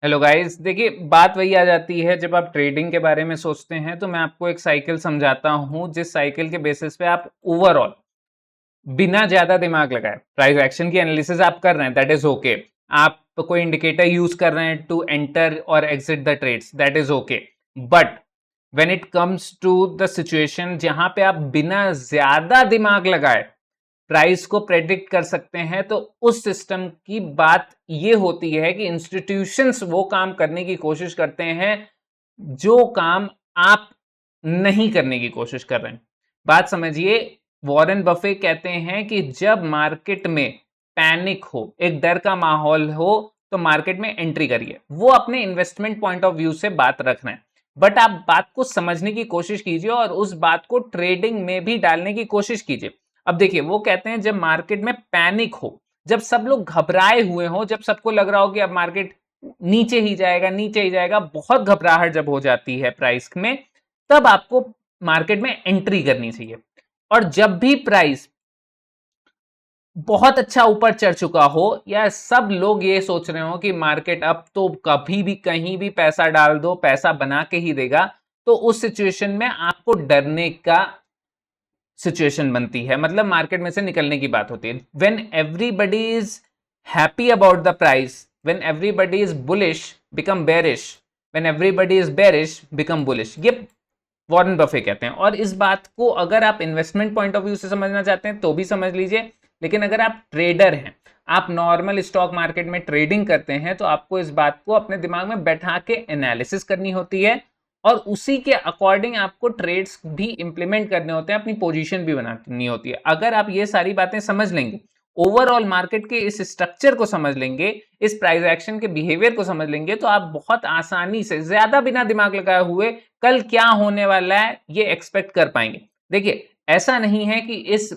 Hello guys, देखिए बात वही आ जाती है। जब आप ट्रेडिंग के बारे में सोचते हैं तो मैं आपको एक साइकिल समझाता हूं, जिस साइकिल के बेसिस पे आप ओवरऑल बिना ज्यादा दिमाग लगाए प्राइस एक्शन की एनालिसिस आप कर रहे हैं, दैट इज ओके। आप कोई इंडिकेटर यूज कर रहे हैं टू एंटर और exit the trades, that is okay. But when it comes to the situation जहां पे आप बिना ज्यादा दिमाग लगाए प्राइस को प्रेडिक्ट कर सकते हैं, तो उस सिस्टम की बात ये होती है कि इंस्टीट्यूशंस वो काम करने की कोशिश करते हैं जो काम आप नहीं करने की कोशिश कर रहे हैं। बात समझिए, वॉरेन बफे कहते हैं कि जब मार्केट में पैनिक हो, एक डर का माहौल हो, तो मार्केट में एंट्री करिए। वो अपने इन्वेस्टमेंट पॉइंट ऑफ व्यू से बात रख रहे हैं, बट आप बात को समझने की कोशिश कीजिए और उस बात को ट्रेडिंग में भी डालने की कोशिश कीजिए। अब देखिए, वो कहते हैं जब मार्केट में पैनिक हो, जब सब लोग घबराए हुए हो, जब सबको लग रहा हो कि अब मार्केट नीचे ही जाएगा, नीचे ही जाएगा, बहुत घबराहट जब हो जाती है प्राइस में, तब आपको मार्केट में एंट्री करनी चाहिए। और जब भी प्राइस बहुत अच्छा ऊपर चढ़ चुका हो, या सब लोग ये सोच रहे हो कि मार्केट अब तो कभी भी कहीं भी पैसा डाल दो, पैसा बना के ही देगा, तो उस सिचुएशन में आपको डरने का सिचुएशन बनती है, मतलब मार्केट में से निकलने की बात होती है। When everybody is happy about the price, when everybody is bullish become bearish, when everybody is bearish become bullish, ये वॉरेन बफे कहते हैं। और इस बात को अगर आप इन्वेस्टमेंट पॉइंट ऑफ व्यू से समझना चाहते हैं तो भी समझ लीजिए, लेकिन अगर आप ट्रेडर हैं, आप नॉर्मल स्टॉक मार्केट में ट्रेडिंग करते हैं, तो आपको इस बात को अपने दिमाग में बैठा के एनालिसिस करनी होती है और उसी के अकॉर्डिंग आपको ट्रेड्स भी इंप्लीमेंट करने होते हैं, अपनी पोजीशन भी बनानी होती है। अगर आप ये सारी बातें समझ लेंगे, ओवरऑल मार्केट के इस स्ट्रक्चर को समझ लेंगे, इस प्राइस एक्शन के बिहेवियर को समझ लेंगे, तो आप बहुत आसानी से ज्यादा बिना दिमाग लगाए हुए कल क्या होने वाला है ये एक्सपेक्ट कर पाएंगे। देखिए, ऐसा नहीं है कि इस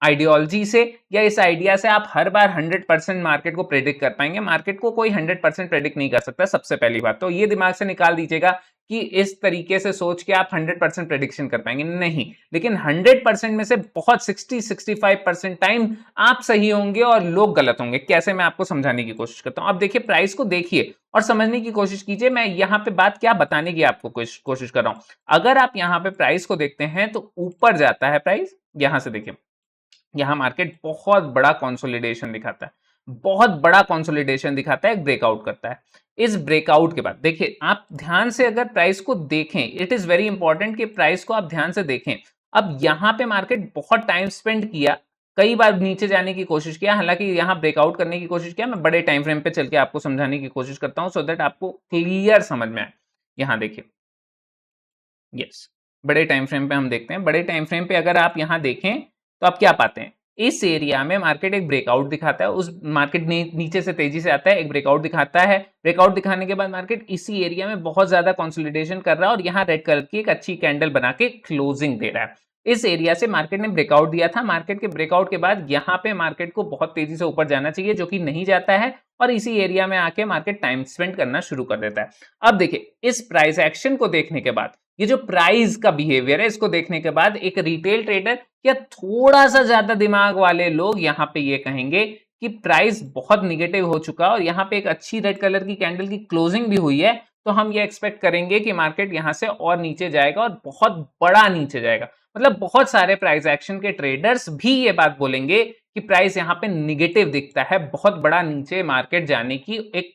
आइडियोलॉजी से या इस आइडिया से आप हर बार 100% मार्केट को प्रेडिक्ट कर पाएंगे। मार्केट को कोई 100% प्रेडिक्ट नहीं कर सकता। सबसे पहली बात तो ये दिमाग से निकाल दीजिएगा कि इस तरीके से सोच के आप 100% प्रेडिक्शन कर पाएंगे, नहीं। लेकिन 100% में से बहुत 60-65% टाइम आप सही होंगे और लोग गलत होंगे। कैसे, मैं आपको समझाने की कोशिश करता हूं। अब देखिए, प्राइस को देखिए और समझने की कोशिश कीजिए। मैं यहां पे बात क्या बताने की आपको कोशिश कर रहा हूं। अगर आप यहां पे प्राइस को देखते हैं तो ऊपर जाता है प्राइस, यहां से देखिए, यहां मार्केट बहुत बड़ा कंसोलिडेशन दिखाता है, बहुत बड़ा कंसोलिडेशन दिखाता है, एक ब्रेकआउट करता है। इस ब्रेकआउट के बाद देखिए, आप ध्यान से अगर प्राइस को देखें, इट इज वेरी इंपॉर्टेंट कि प्राइस को आप ध्यान से देखें। अब यहां पे मार्केट बहुत टाइम स्पेंड किया, कई बार नीचे जाने की कोशिश किया, हालांकि यहां ब्रेकआउट करने की कोशिश किया। मैं बड़े टाइम फ्रेम पे चल के आपको समझाने की कोशिश करता हूं सो दैट आपको क्लियर समझ में आए। यहां देखिए, यस, बड़े टाइम फ्रेम पे हम देखते हैं। बड़े टाइम फ्रेम पे अगर आप यहां देखें तो आप क्या पाते हैं, इस एरिया में मार्केट एक ब्रेकआउट दिखाता है, उस मार्केट नीचे से तेजी से आता है, एक ब्रेकआउट दिखाता है। ब्रेकआउट दिखाने के बाद मार्केट इसी एरिया में बहुत ज्यादा कंसोलिडेशन कर रहा है और यहाँ रेड कलर की एक अच्छी कैंडल बना के क्लोजिंग दे रहा है। इस एरिया से मार्केट ने ब्रेकआउट दिया था। मार्केट के ब्रेकआउट के बाद यहाँ पे मार्केट को बहुत तेजी से ऊपर जाना चाहिए, जो कि नहीं जाता है, और इसी एरिया में आके मार्केट टाइम स्पेंड करना शुरू कर देता है। अब देखिए, इस प्राइस एक्शन को देखने के बाद, ये जो प्राइस का बिहेवियर है, इसको देखने के बाद एक रिटेल ट्रेडर या थोड़ा सा ज्यादा दिमाग वाले लोग यहाँ पे ये कहेंगे कि प्राइस बहुत निगेटिव हो चुका है और यहाँ पे एक अच्छी रेड कलर की कैंडल की क्लोजिंग भी हुई है, तो हम ये एक्सपेक्ट करेंगे कि मार्केट यहाँ से और नीचे जाएगा और बहुत बड़ा नीचे जाएगा। मतलब बहुत सारे प्राइस एक्शन के ट्रेडर्स भी ये बात बोलेंगे कि प्राइस यहाँ पे निगेटिव दिखता है, बहुत बड़ा नीचे मार्केट जाने की एक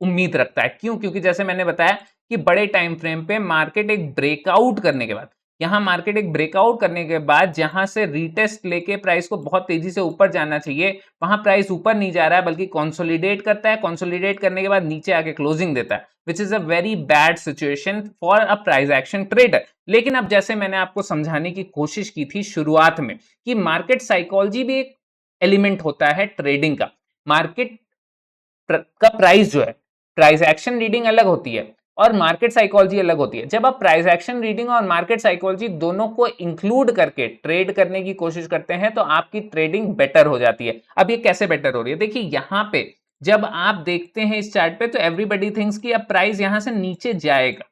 उम्मीद रखता है। क्यों? क्योंकि जैसे मैंने बताया कि बड़े टाइम फ्रेम पे मार्केट एक ब्रेकआउट करने के बाद, यहां मार्केट एक ब्रेकआउट करने के बाद जहां से रीटेस्ट लेके प्राइस को बहुत तेजी से ऊपर जाना चाहिए, वहां प्राइस ऊपर नहीं जा रहा है बल्कि कंसोलिडेट करता है। कंसोलिडेट करने के बाद नीचे आके क्लोजिंग देता है, which is a very bad situation for a price action trader. लेकिन अब जैसे मैंने आपको समझाने की कोशिश की थी शुरुआत में कि मार्केट साइकोलॉजी भी एक एलिमेंट होता है ट्रेडिंग का। मार्केट का प्राइस जो है, प्राइस एक्शन रीडिंग अलग होती है और मार्केट साइकोलॉजी अलग होती है। जब आप प्राइस एक्शन रीडिंग और मार्केट साइकोलॉजी दोनों को इंक्लूड करके ट्रेड करने की कोशिश करते हैं तो आपकी ट्रेडिंग बेटर हो जाती है। अब ये कैसे बेटर हो रही है, देखिए यहां पे जब आप देखते हैं इस चार्ट पे, तो एवरीबडी थिंक्स कि अब प्राइस यहां से नीचे जाएगा।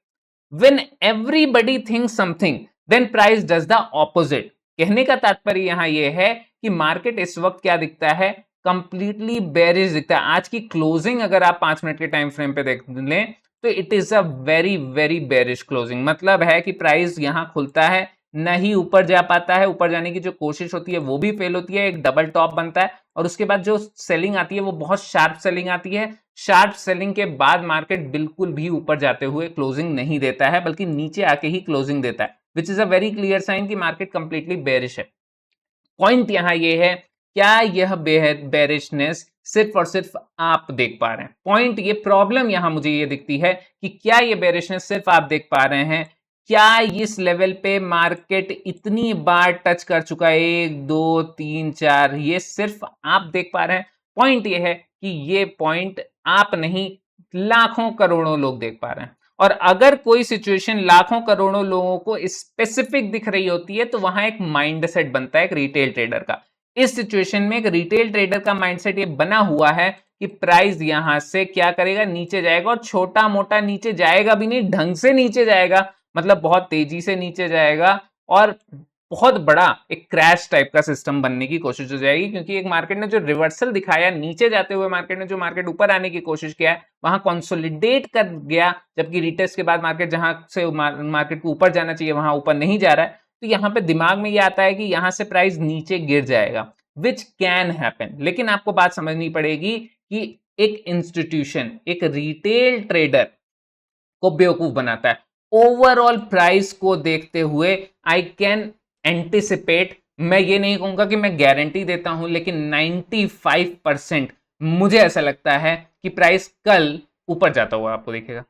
When everybody thinks something, then price does the opposite. कहने का तात्पर्य यहां यह है कि मार्केट इस वक्त क्या दिखता है, कंप्लीटली बेरिश दिखता है। आज की क्लोजिंग अगर आप 5 मिनट के टाइम फ्रेम पे देख लें तो it is a very very bearish closing. मतलब है कि प्राइस यहां खुलता है, नहीं ऊपर जा पाता है, ऊपर जाने की जो कोशिश होती है वो भी फेल होती है, एक डबल टॉप बनता है और उसके बाद जो सेलिंग आती है वो बहुत शार्प सेलिंग आती है। शार्प सेलिंग के बाद मार्केट बिल्कुल भी ऊपर जाते हुए क्लोजिंग नहीं देता है, बल्कि नीचे आके ही क्लोजिंग देता है, which is a very clear sign कि मार्केट कंप्लीटली बेरिश है। पॉइंट यहां ये है, क्या यह बेरिशनेस सिर्फ और सिर्फ आप देख पा रहे हैं? पॉइंट ये प्रॉब्लम यहां मुझे ये दिखती है कि क्या ये बेरिशनेस सिर्फ आप देख पा रहे हैं? क्या इस लेवल पे मार्केट इतनी बार टच कर चुका है, 1 2 3 4, ये सिर्फ आप देख पा रहे हैं? पॉइंट ये है कि ये पॉइंट आप नहीं, लाखों करोड़ों लोग देख पा रहे हैं। और अगर कोई सिचुएशन लाखों करोड़ों लोगों को स्पेसिफिक दिख रही होती है तो वहां एक माइंडसेट बनता है एक रिटेल ट्रेडर का। इस सिचुएशन में एक रिटेल ट्रेडर का माइंडसेट ये बना हुआ है कि प्राइस यहां से क्या करेगा, नीचे जाएगा, और छोटा मोटा नीचे जाएगा भी नहीं, ढंग से नीचे जाएगा, मतलब बहुत तेजी से नीचे जाएगा और बहुत बड़ा एक क्रैश टाइप का सिस्टम बनने की कोशिश हो जाएगी। क्योंकि एक मार्केट ने जो रिवर्सल दिखाया नीचे जाते हुए, मार्केट ने जो मार्केट ऊपर आने की कोशिश किया है वहां कंसोलिडेट कर गया, जबकि रिटेस्ट के बाद मार्केट जहां से मार्केट को ऊपर जाना चाहिए वहां ऊपर नहीं जा रहा है। तो यहाँ पे दिमाग में ये आता है कि यहां से प्राइस नीचे गिर जाएगा, विच कैन हैपन। लेकिन आपको बात समझनी पड़ेगी कि एक इंस्टीट्यूशन, एक रिटेल ट्रेडर को बेवकूफ बनाता है। ओवरऑल प्राइस को देखते हुए आई कैन एंटिसिपेट, मैं ये नहीं कहूंगा कि मैं गारंटी देता हूं, लेकिन 95% मुझे ऐसा लगता है कि प्राइस कल ऊपर जाता हुआ आपको दिखेगा।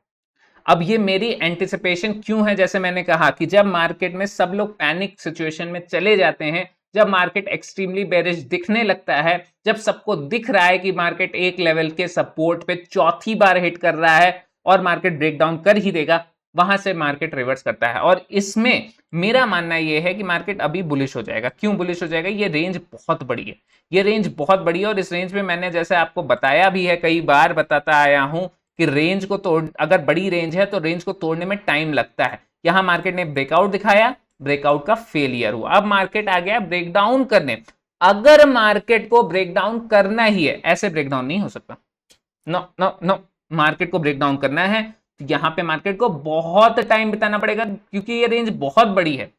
अब ये मेरी एंटिसिपेशन क्यों है? जैसे मैंने कहा कि जब मार्केट में सब लोग पैनिक सिचुएशन में चले जाते हैं, जब मार्केट एक्सट्रीमली बेरिश दिखने लगता है, जब सबको दिख रहा है कि मार्केट एक लेवल के सपोर्ट पे चौथी बार हिट कर रहा है और मार्केट ब्रेकडाउन कर ही देगा, वहां से मार्केट रिवर्स करता है। और इसमें मेरा मानना यह है कि मार्केट अभी बुलिश हो जाएगा। क्यों बुलिश हो जाएगा? ये रेंज बहुत बड़ी है, ये रेंज बहुत बड़ी है, और इस रेंज में मैंने जैसे आपको बताया भी है, कई बार बताता आया हूं कि रेंज को तोड़, अगर बड़ी रेंज है तो रेंज को तोड़ने में टाइम लगता है। यहां मार्केट ने ब्रेकआउट दिखाया, ब्रेकआउट का फेलियर हुआ, अब मार्केट आ गया ब्रेकडाउन करने। अगर मार्केट को ब्रेकडाउन करना ही है, ऐसे ब्रेकडाउन नहीं हो सकता, नो नो नो, मार्केट को ब्रेकडाउन करना है तो यहां पे मार्केट को बहुत टाइम बिताना पड़ेगा, क्योंकि ये रेंज बहुत बड़ी है।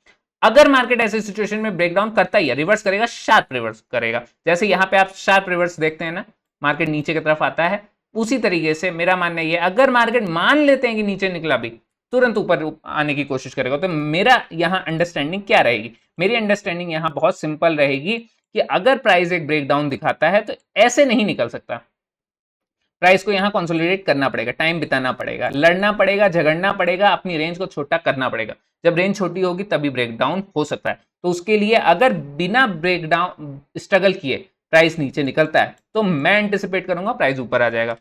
अगर मार्केट ऐसे सिचुएशन में ब्रेकडाउन करता ही है, रिवर्स करेगा, शार्प रिवर्स करेगा, जैसे यहां पे आप शार्प रिवर्स देखते हैं ना, मार्केट नीचे की तरफ आता है, उसी तरीके से मेरा मानना यह है, अगर मार्केट मान लेते हैं कि नीचे निकला भी, तुरंत ऊपर आने की कोशिश करेगा। तो मेरा यहां अंडरस्टैंडिंग क्या रहेगी? मेरी अंडरस्टैंडिंग यहां बहुत सिंपल रहेगी कि अगर प्राइस एक ब्रेकडाउन दिखाता है तो ऐसे नहीं निकल सकता, प्राइस को यहां कंसोलिडेट करना पड़ेगा, टाइम बिताना पड़ेगा, लड़ना पड़ेगा, झगड़ना पड़ेगा, अपनी रेंज को छोटा करना पड़ेगा। जब रेंज छोटी होगी तभी ब्रेकडाउन हो सकता है। तो उसके लिए अगर बिना ब्रेकडाउन स्ट्रगल किए प्राइस नीचे निकलता है तो मैं एंटिसिपेट करूंगा प्राइस ऊपर आ जाएगा।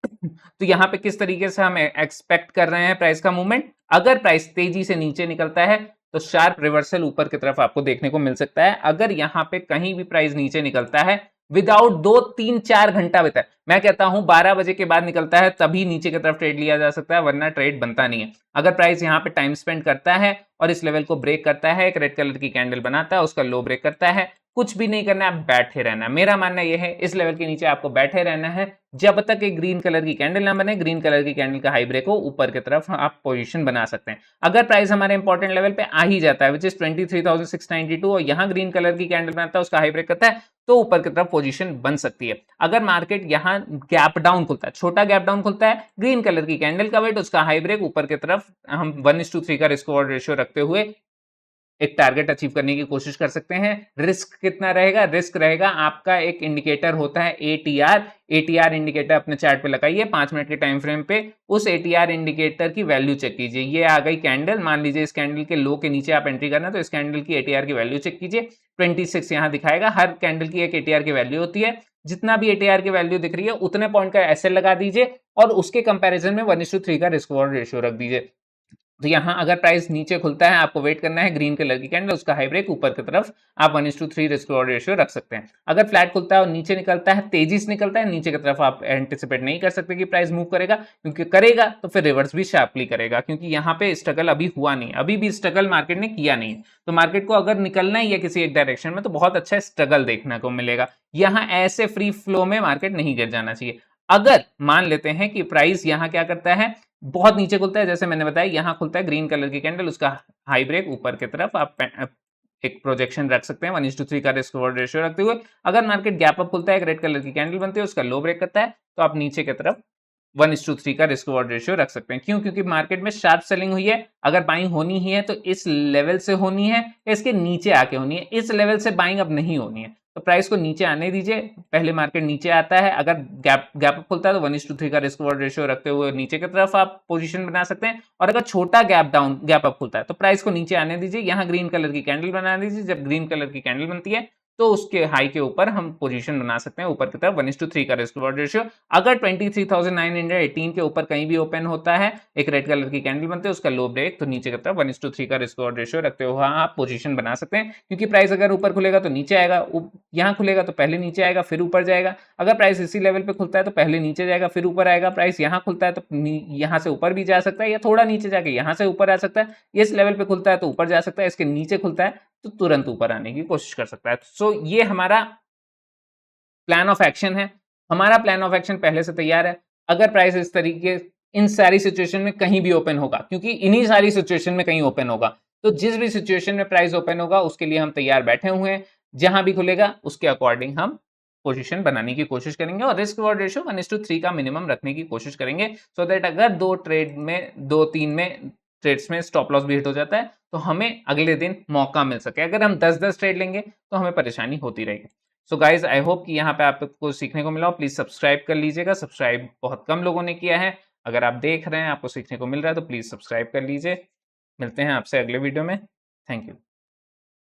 तो यहां पे किस तरीके से हम एक्सपेक्ट कर रहे हैं प्राइस का मूवमेंट? अगर प्राइस तेजी से नीचे निकलता है तो शार्प रिवर्सल ऊपर की तरफ आपको देखने को मिल सकता है। अगर यहां पे कहीं भी प्राइस नीचे निकलता है विदाउट 2 3 4 घंटा बीता, मैं कहता हूं 12 बजे के बाद निकलता है तभी नीचे की तरफ ट्रेड लिया जा सकता है, वरना ट्रेड बनता नहीं है। अगर प्राइस यहां पे टाइम स्पेंड करता है और इस लेवल को ब्रेक करता है, एक रेड कलर की कैंडल बनाता है, उसका लो ब्रेक करता है, कुछ भी नहीं करना है, आप बैठे रहना है। मेरा मानना यह है इस लेवल के नीचे आपको बैठे रहना है जब तक एक ग्रीन कलर की कैंडल ना बने। ग्रीन कलर की कैंडल का हाई ब्रेक हो, ऊपर की तरफ आप पोजीशन बना सकते हैं। अगर प्राइस हमारे इंपॉर्टेंट लेवल पे आ ही जाता है विच इज 23,692 और यहां ग्रीन कलर की कैंडल बनाता है, उसका हाई ब्रेक करता है, तो ऊपर की तरफ पोजीशन बन सकती है। अगर मार्केट यहां गैप डाउन खुलता है, छोटा गैप डाउन खुलता है, ग्रीन कलर की कैंडल का वेट, उसका हाई ब्रेक, ऊपर की तरफ हम 1:3 का रिस्क रिवॉर्ड रेशियो रखते हुए एक टारगेट अचीव करने की कोशिश कर सकते हैं। रिस्क कितना रहेगा? रिस्क रहेगा, आपका एक इंडिकेटर होता है एटीआर। एटीआर इंडिकेटर अपने चार्ट पे लगाइए 5 मिनट के टाइम फ्रेम पे, उस एटीआर इंडिकेटर की वैल्यू चेक कीजिए। ये आ गई कैंडल, मान लीजिए इस कैंडल के लो के नीचे आप एंट्री करना, तो इस कैंडल की एटीआर की वैल्यू चेक कीजिए। 26 यहां दिखाएगा, हर कैंडल की एक एटीआर की वैल्यू होती है। जितना भी एटीआर की वैल्यू दिख रही है उतने पॉइंट का एसएल लगा दीजिए और उसके कंपैरिजन में 1:3 का रिस्क रिवॉर्ड रेशियो रख दीजिए। तो यहाँ अगर प्राइस नीचे खुलता है, आपको वेट करना है ग्रीन कलर की कैंडल, उसका हाई ब्रेक ऊपर की तरफ, आप 1:3 रिस्क रिवॉर्ड रेशियो रख सकते हैं। अगर फ्लैट खुलता है और नीचे निकलता है, तेजी से निकलता है नीचे की तरफ, आप एंटिसिपेट नहीं कर सकते कि प्राइस मूव करेगा, क्योंकि करेगा तो फिर रिवर्स भी शार्पली करेगा, क्योंकि यहाँ पे स्ट्रगल अभी हुआ नहीं, अभी भी स्ट्रगल मार्केट ने किया नहीं। तो मार्केट को अगर निकलना ही है किसी एक डायरेक्शन में, तो बहुत अच्छा स्ट्रगल देखने को मिलेगा। यहाँ ऐसे फ्री फ्लो में मार्केट नहीं गिर जाना चाहिए। अगर मान लेते हैं कि प्राइस यहाँ क्या करता है, बहुत नीचे खुलता है, जैसे मैंने बताया यहाँ खुलता है ग्रीन कलर की कैंडल, उसका हाई ब्रेक ऊपर की तरफ, आप एक प्रोजेक्शन रख सकते हैं 1:3 का रिस्क रिवॉर्ड रेशियो रखते हुए। अगर मार्केट गैप अप खुलता है, एक रेड कलर की कैंडल बनती है, उसका लो ब्रेक करता है, तो आप नीचे की तरफ 1:3 का रिस्क रिवॉर्ड रेशियो रख सकते हैं। क्यों? क्योंकि मार्केट में शार्प सेलिंग हुई है, अगर बाइंग होनी ही है तो इस लेवल से होनी है, इसके नीचे आके होनी है, इस लेवल से बाइंग अब नहीं होनी है। तो प्राइस को नीचे आने दीजिए, पहले मार्केट नीचे आता है, अगर गैप अप खुलता है तो 1:3 का रिस्क रिवॉर्ड रेशियो रखते हुए नीचे की तरफ आप पोजीशन बना सकते हैं। और अगर छोटा गैप अप खुलता है तो प्राइस को नीचे आने दीजिए, यहाँ ग्रीन कलर की कैंडल बना दीजिए। जब ग्रीन कलर की कैंडल बनती है तो उसके हाई के ऊपर हम पोजीशन बना सकते हैं ऊपर की तरफ 1:3 का रिस्क रिवॉर्ड रेशियो। अगर 23,918 के ऊपर कहीं भी ओपन होता है, एक रेड कलर की कैंडल बनती है, उसका लो ब्रेक, तो नीचे की तरफ 1:3 का रिस्क रिवॉर्ड रेशियो रखते हुए आप पोजीशन बना सकते हैं। क्योंकि प्राइस अगर ऊपर खुलेगा तो नीचे आएगा, यहाँ खुलेगा तो पहले नीचे आएगा फिर ऊपर जाएगा। अगर प्राइस इसी लेवल पे खुलता है तो पहले नीचे जाएगा फिर ऊपर आएगा। प्राइस यहाँ खुलता है तो यहाँ से ऊपर भी जा सकता है, या थोड़ा नीचे जाके यहाँ से ऊपर आ सकता है। इस लेवल पे खुलता है तो ऊपर जा सकता है, इसके नीचे खुलता है तो तुरंत ऊपर आने की कोशिश कर सकता है। सो ये हमारा प्लान ऑफ एक्शन है। हमारा प्लान ऑफ एक्शन पहले से तैयार है। अगर प्राइस इस तरीके इन सारी सिचुएशन में कहीं भी ओपन होगा, क्योंकि इन्हीं सारी सिचुएशन में कहीं ओपन होगा, तो जिस भी सिचुएशन में प्राइस ओपन होगा उसके लिए हम तैयार बैठे हुए हैं। जहां भी खुलेगा उसके अकॉर्डिंग हम पोजीशन बनाने की कोशिश करेंगे और रिस्क रिवॉर्ड रेशियो 1:3 का मिनिमम रखने की कोशिश करेंगे, सो दैट अगर दो तीन में ट्रेड्स में स्टॉप लॉस भी हिट हो जाता है तो हमें अगले दिन मौका मिल सके। अगर हम 10-10 ट्रेड लेंगे तो हमें परेशानी होती रहेगी। सो गाइज, आई होप कि यहाँ पे आपको सीखने को मिला हो। प्लीज सब्सक्राइब कर लीजिएगा, सब्सक्राइब बहुत कम लोगों ने किया है। अगर आप देख रहे हैं, आपको सीखने को मिल रहा है, तो प्लीज सब्सक्राइब कर लीजिए। मिलते हैं आपसे अगले वीडियो में। Thank you.